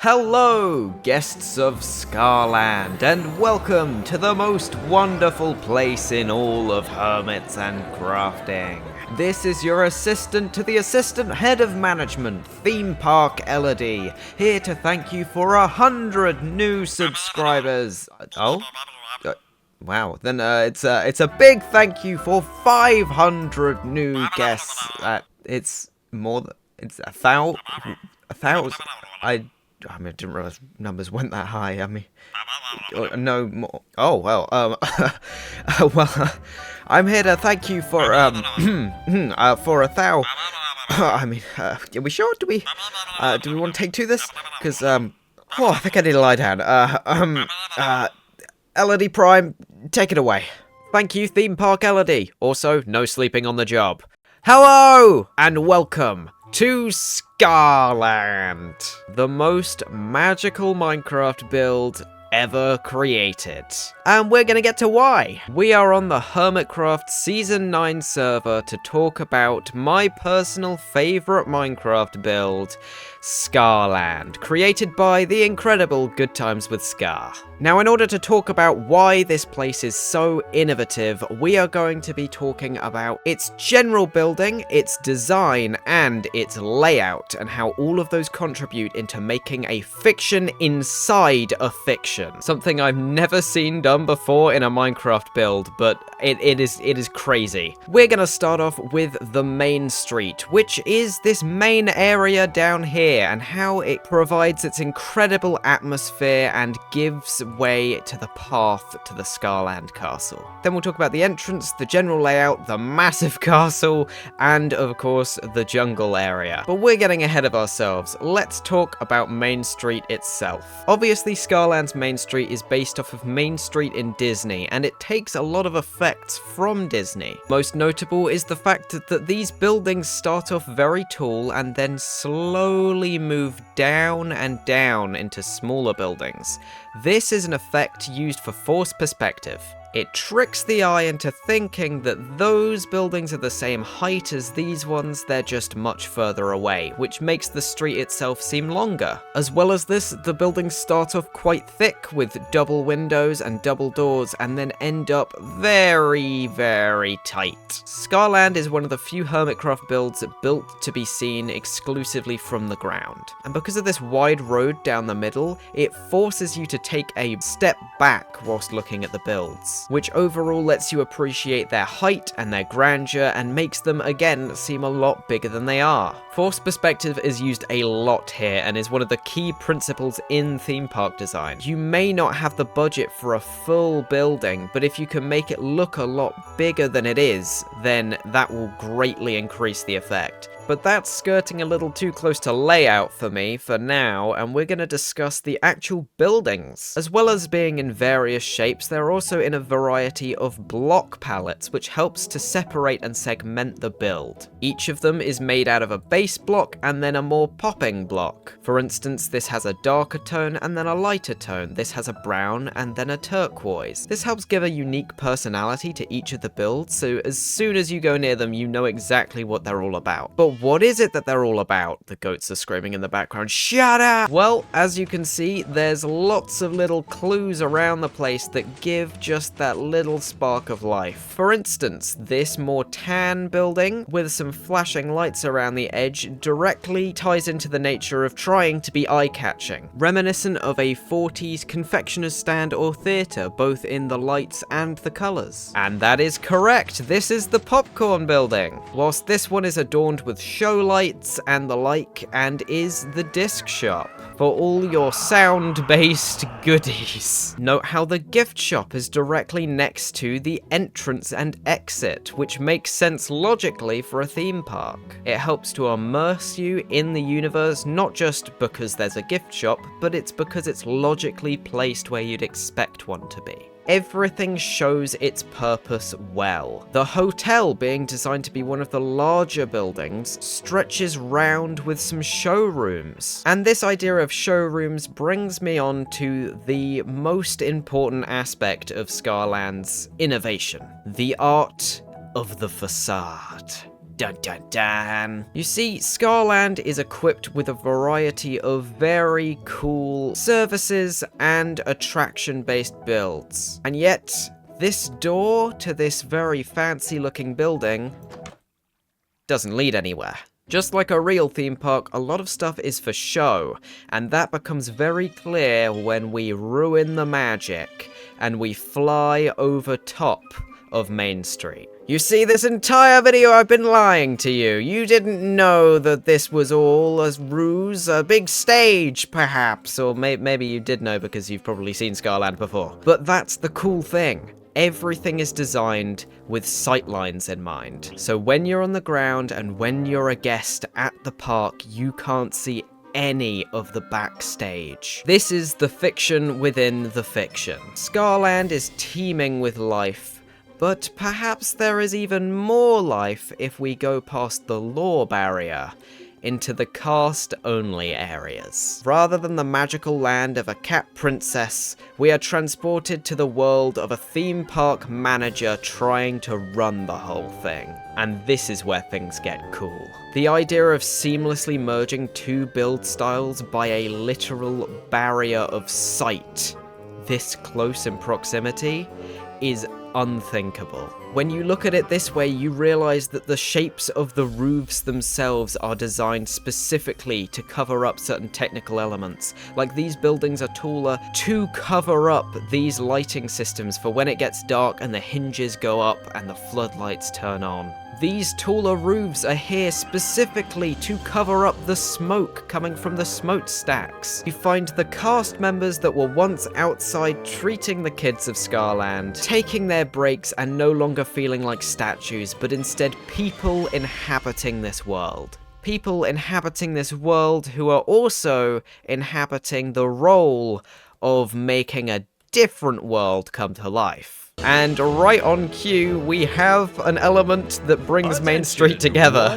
Hello, guests of Scarland, and welcome to the most wonderful place in all of Hermits and crafting. This is your assistant to the assistant head of management, Theme Park Elodie, here to thank you for 100 new subscribers. Wow, then it's a big thank you for 500 new guests. It's more than, it's a thousand. I mean, I didn't realize numbers went that high. I mean, no more. Oh well. Well, I'm here to thank you for for a thou. I mean, are we sure? Do we want to take to this? Because I think I need to lie down. Elodie Prime, take it away. Thank you, Theme Park Elodie. Also, no sleeping on the job. Hello and welcome to Scarland, the most magical Minecraft build ever created. And we're gonna get to why. We are on the Hermitcraft Season 9 server to talk about my personal favourite Minecraft build, Scarland, created by the incredible Good Times with Scar. Now, in order to talk about why this place is so innovative, we are going to be talking about its general building, its design, and its layout, and how all of those contribute into making a fiction inside a fiction. Something I've never seen done before in a Minecraft build, but it is crazy. We're gonna start off with the Mainstreet, which is this main area down here, and how it provides its incredible atmosphere and gives way to the path to the Scarland castle. Then we'll talk about the entrance, the general layout, the massive castle, and of course the jungle area. But we're getting ahead of ourselves. Let's talk about Mainstreet itself. Obviously, Scarland's Mainstreet is based off of Mainstreet in Disney, and it takes a lot of effects from Disney. Most notable is the fact that these buildings start off very tall and then slowly move down and down into smaller buildings. This is an effect used for forced perspective. It tricks the eye into thinking that those buildings are the same height as these ones, they're just much further away, which makes the street itself seem longer. As well as this, the buildings start off quite thick with double windows and double doors, and then end up very, very tight. Scarland is one of the few Hermitcraft builds built to be seen exclusively from the ground. And because of this wide road down the middle, it forces you to take a step back whilst looking at the builds, which overall lets you appreciate their height and their grandeur and makes them, again, seem a lot bigger than they are. Forced perspective is used a lot here and is one of the key principles in theme park design. You may not have the budget for a full building, but if you can make it look a lot bigger than it is, then that will greatly increase the effect. But that's skirting a little too close to layout for me for now, and we're going to discuss the actual buildings. As well as being in various shapes, they're also in a variety of block palettes, which helps to separate and segment the build. Each of them is made out of a base block and then a more popping block. For instance, this has a darker tone and then a lighter tone. This has a brown and then a turquoise. This helps give a unique personality to each of the builds, so as soon as you go near them, you know exactly what they're all about. But what is it that they're all about? The goats are screaming in the background. Shut up! Well, as you can see, there's lots of little clues around the place that give just that little spark of life. For instance, this more tan building with some flashing lights around the edge directly ties into the nature of trying to be eye-catching, reminiscent of a 40s confectioner's stand or theatre, both in the lights and the colours. And that is correct, this is the popcorn building. Whilst this one is adorned with show lights and the like, and is the disc shop for all your sound-based goodies. Note how the gift shop is directly next to the entrance and exit, which makes sense logically for a theme park. It helps to immerse you in the universe, not just because there's a gift shop, but it's because it's logically placed where you'd expect one to be. Everything shows its purpose well. The hotel, being designed to be one of the larger buildings, stretches round with some showrooms. And this idea of showrooms brings me on to the most important aspect of Scarland's innovation: the art of the facade. Dun dun dun. You see, Scarland is equipped with a variety of very cool services and attraction-based builds. And yet, this door to this very fancy-looking building doesn't lead anywhere. Just like a real theme park, a lot of stuff is for show, and that becomes very clear when we ruin the magic and we fly over top of Mainstreet. You see, this entire video I've been lying to you. You didn't know that this was all a ruse, a big stage, perhaps. Or maybe you did know because you've probably seen Scarland before. But that's the cool thing. Everything is designed with sightlines in mind. So when you're on the ground and when you're a guest at the park, you can't see any of the backstage. This is the fiction within the fiction. Scarland is teeming with life. But perhaps there is even more life if we go past the lore barrier into the cast-only areas. Rather than the magical land of a cat princess, we are transported to the world of a theme park manager trying to run the whole thing. And this is where things get cool. The idea of seamlessly merging two build styles by a literal barrier of sight, this close in proximity, is unthinkable. When you look at it this way, you realize that the shapes of the roofs themselves are designed specifically to cover up certain technical elements. Like these buildings are taller to cover up these lighting systems for when it gets dark and the hinges go up and the floodlights turn on. These taller roofs are here specifically to cover up the smoke coming from the smokestacks. You find the cast members that were once outside treating the kids of Scarland, taking their breaks and no longer feeling like statues, but instead people inhabiting this world. People inhabiting this world who are also inhabiting the role of making a different world come to life. And right on cue, we have an element that brings Mainstreet together.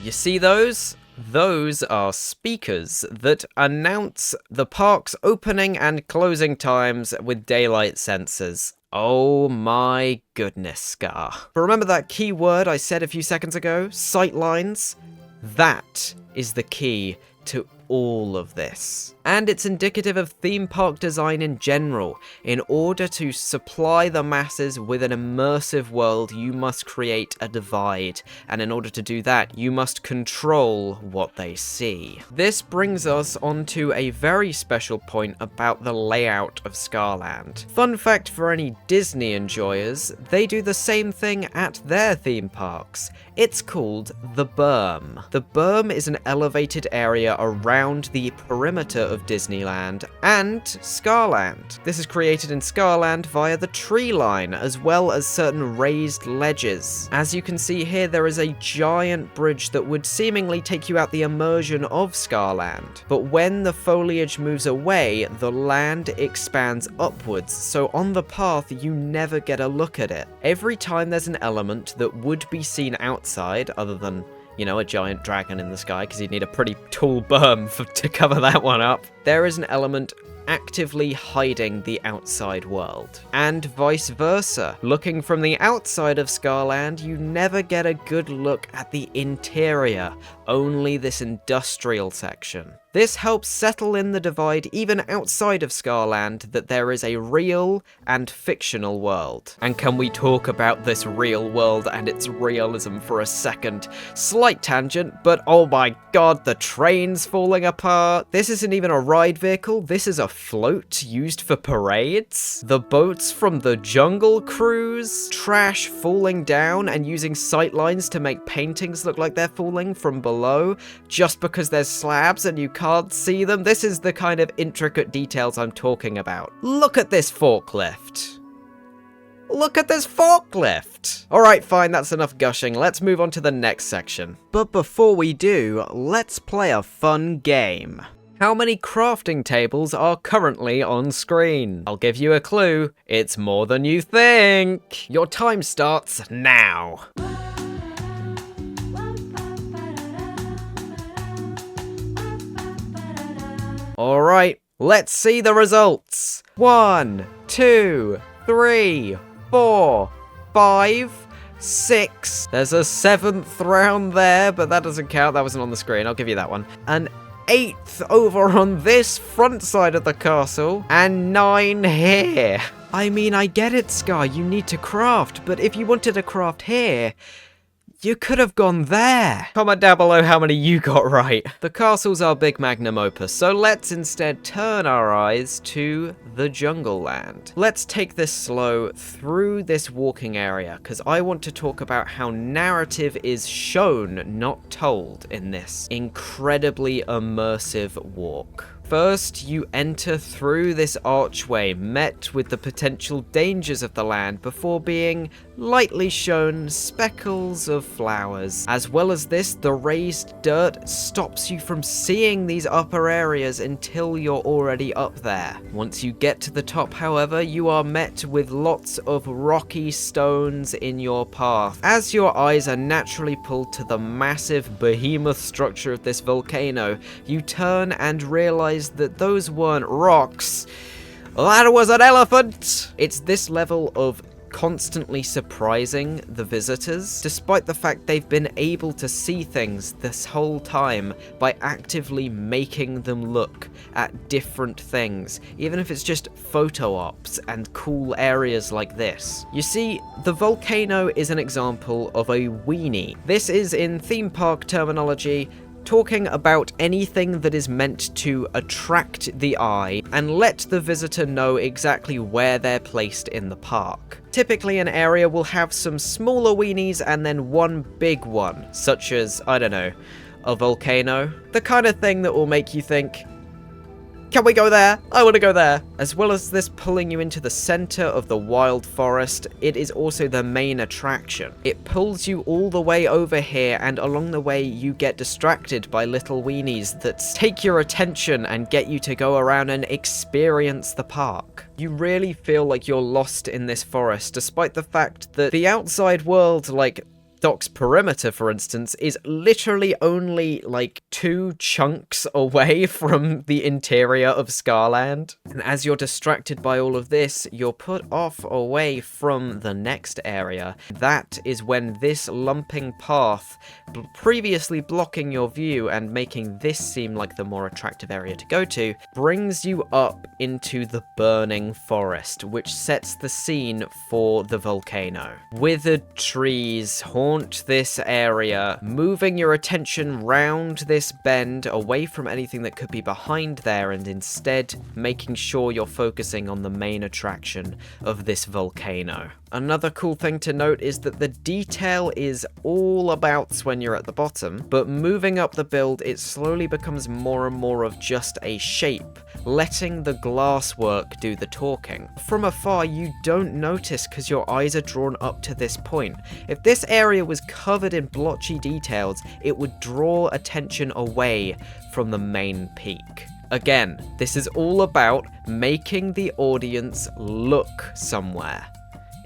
You see those? Those are speakers that announce the park's opening and closing times with daylight sensors. Oh my goodness, Scar. But remember that key word I said a few seconds ago? Sightlines? That is the key to all of this. And it's indicative of theme park design in general. In order to supply the masses with an immersive world, you must create a divide. And in order to do that, you must control what they see. This brings us onto a very special point about the layout of Scarland. Fun fact for any Disney enjoyers, they do the same thing at their theme parks. It's called the Berm. The Berm is an elevated area around the perimeter of Disneyland and Scarland. This is created in Scarland via the tree line, as well as certain raised ledges. As you can see here, there is a giant bridge that would seemingly take you out the immersion of Scarland. But when the foliage moves away, the land expands upwards, so on the path you never get a look at it. Every time there's an element that would be seen outside, other than, you know, a giant dragon in the sky, because you'd need a pretty tall berm to cover that one up, there is an element actively hiding the outside world. And vice versa. Looking from the outside of Scarland, you never get a good look at the interior, only this industrial section. This helps settle in the divide even outside of Scarland, that there is a real and fictional world. And can we talk about this real world and its realism for a second? Slight tangent, but oh my god, the train's falling apart. This isn't even a ride vehicle, this is a float used for parades. The boats from the Jungle Cruise, trash falling down and using sightlines to make paintings look like they're falling from below, just because there's slabs and you can't see them. This is the kind of intricate details I'm talking about. Look at this forklift. Look at this forklift! Alright, fine, that's enough gushing. Let's move on to the next section. But before we do, let's play a fun game. How many crafting tables are currently on screen? I'll give you a clue. It's more than you think. Your time starts now. Alright, let's see the results. 1, 2, 3, 4, 5, 6. There's a 7th round there, but that doesn't count. That wasn't on the screen. I'll give you that one. An 8th over on this front side of the castle, and 9 here. I mean, I get it, Scar. You need to craft, but if you wanted to craft here, you could have gone there. Comment down below how many you got right. The castle's our big magnum opus, so let's instead turn our eyes to the jungle land. Let's take this slow through this walking area, because I want to talk about how narrative is shown, not told, in this incredibly immersive walk. First, you enter through this archway, met with the potential dangers of the land before being lightly shown speckles of flowers. As well as this, the raised dirt stops you from seeing these upper areas until you're already up there. Once you get to the top, however, you are met with lots of rocky stones in your path. As your eyes are naturally pulled to the massive behemoth structure of this volcano, you turn and realize that those weren't rocks, that was an elephant! It's this level of constantly surprising the visitors, despite the fact they've been able to see things this whole time by actively making them look at different things, even if it's just photo ops and cool areas like this. You see, the volcano is an example of a weenie. This is, in theme park terminology, talking about anything that is meant to attract the eye and let the visitor know exactly where they're placed in the park. Typically, an area will have some smaller weenies and then one big one, such as, I don't know, a volcano. The kind of thing that will make you think, can we go there? I want to go there. As well as this pulling you into the center of the wild forest, it is also the main attraction. It pulls you all the way over here, and along the way you get distracted by little weenies that take your attention and get you to go around and experience the park. You really feel like you're lost in this forest, despite the fact that the outside world, like Doc's perimeter, for instance, is literally only like 2 chunks away from the interior of Scarland. And as you're distracted by all of this, you're put off away from the next area. That is when this lumping path, previously blocking your view and making this seem like the more attractive area to go to, brings you up into the burning forest, which sets the scene for the volcano. Withered trees haunt this area, moving your attention round this bend away from anything that could be behind there, and instead making sure you're focusing on the main attraction of this volcano. Another cool thing to note is that the detail is all about when you're at the bottom, but moving up the build, it slowly becomes more and more of just a shape, letting the glasswork do the talking. From afar, you don't notice because your eyes are drawn up to this point. If this area was covered in blotchy details, it would draw attention away from the main peak. Again, this is all about making the audience look somewhere.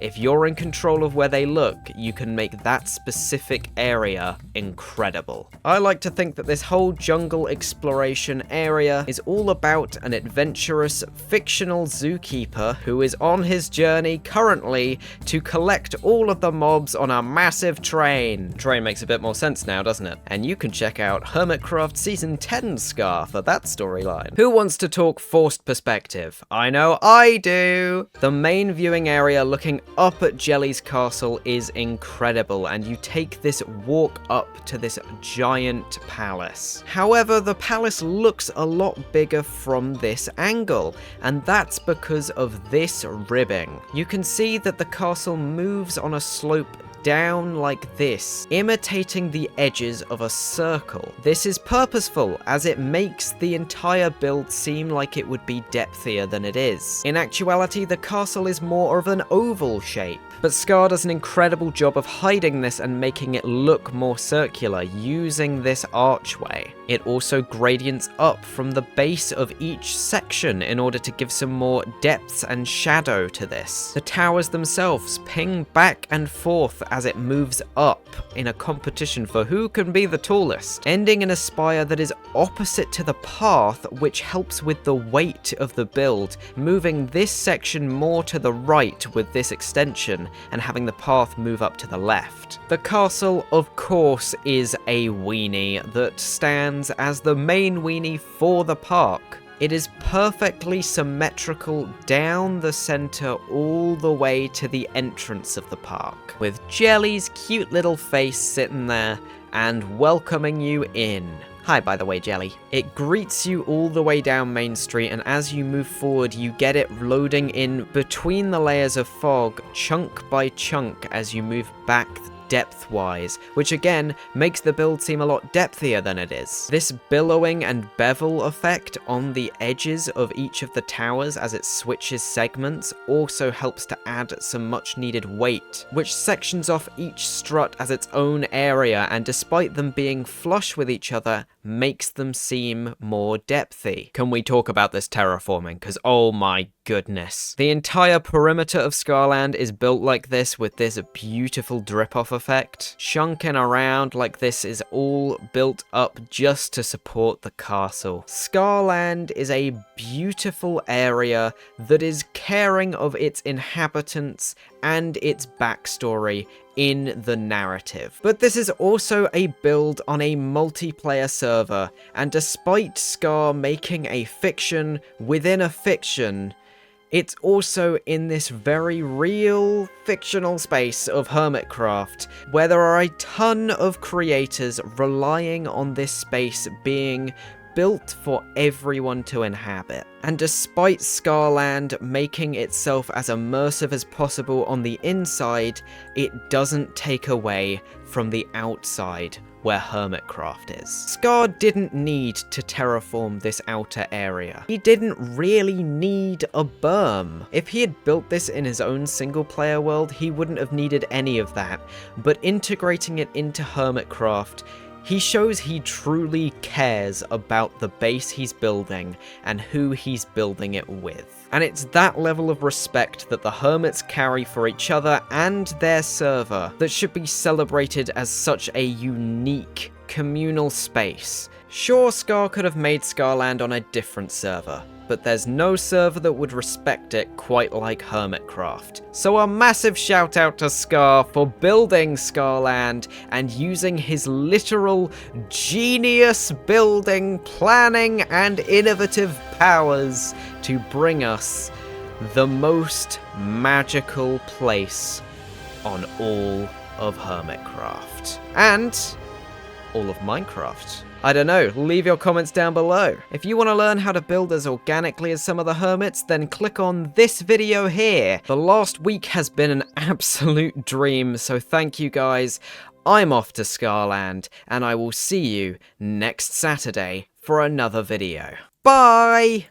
If you're in control of where they look, you can make that specific area incredible. I like to think that this whole jungle exploration area is all about an adventurous, fictional zookeeper who is on his journey currently to collect all of the mobs on a massive train. Train makes a bit more sense now, doesn't it? And you can check out Hermitcraft Season 10 Scar for that storyline. Who wants to talk forced perspective? I know I do! The main viewing area looking up at Jelly's castle is incredible, and you take this walk up to this giant palace. However, the palace looks a lot bigger from this angle, and that's because of this ribbing. You can see that the castle moves on a slope down like this, imitating the edges of a circle. This is purposeful, as it makes the entire build seem like it would be depthier than it is. In actuality, the castle is more of an oval shape, but Scar does an incredible job of hiding this and making it look more circular using this archway. It also gradients up from the base of each section in order to give some more depth and shadow to this. The towers themselves ping back and forth as it moves up in a competition for who can be the tallest, ending in a spire that is opposite to the path, which helps with the weight of the build, moving this section more to the right with this extension and having the path move up to the left. The castle, of course, is a weenie that stands as the main weenie for the park. It is perfectly symmetrical down the center all the way to the entrance of the park, with Jelly's cute little face sitting there and welcoming you in. Hi, by the way, Jelly. It greets you all the way down Main Street, and as you move forward, you get it loading in between the layers of fog, chunk by chunk, as you move back depth-wise, which again makes the build seem a lot depthier than it is. This billowing and bevel effect on the edges of each of the towers as it switches segments also helps to add some much needed weight, which sections off each strut as its own area, and despite them being flush with each other, makes them seem more depthy. Can we talk about this terraforming? Because oh my goodness. The entire perimeter of Scarland is built like this, with this beautiful drip-off effect. Chunking around like this is all built up just to support the castle. Scarland is a beautiful area that is caring of its inhabitants and its backstory in the narrative. But this is also a build on a multiplayer server, and despite Scar making a fiction within a fiction, it's also in this very real, fictional space of Hermitcraft, where there are a ton of creators relying on this space being built for everyone to inhabit. And despite Scarland making itself as immersive as possible on the inside, it doesn't take away from the outside, where Hermitcraft is. Scar didn't need to terraform this outer area. He didn't really need a berm. If he had built this in his own single player world, he wouldn't have needed any of that, but integrating it into Hermitcraft, he shows he truly cares about the base he's building and who he's building it with. And it's that level of respect that the Hermits carry for each other and their server that should be celebrated as such a unique communal space. Sure, Scar could have made Scarland on a different server, but there's no server that would respect it quite like Hermitcraft. So a massive shout out to Scar for building Scarland and using his literal genius building, planning, and innovative powers to bring us the most magical place on all of Hermitcraft. And all of Minecraft. I don't know, leave your comments down below. If you want to learn how to build as organically as some of the Hermits, then click on this video here. The last week has been an absolute dream, so thank you guys. I'm off to Scarland, and I will see you next Saturday for another video. Bye!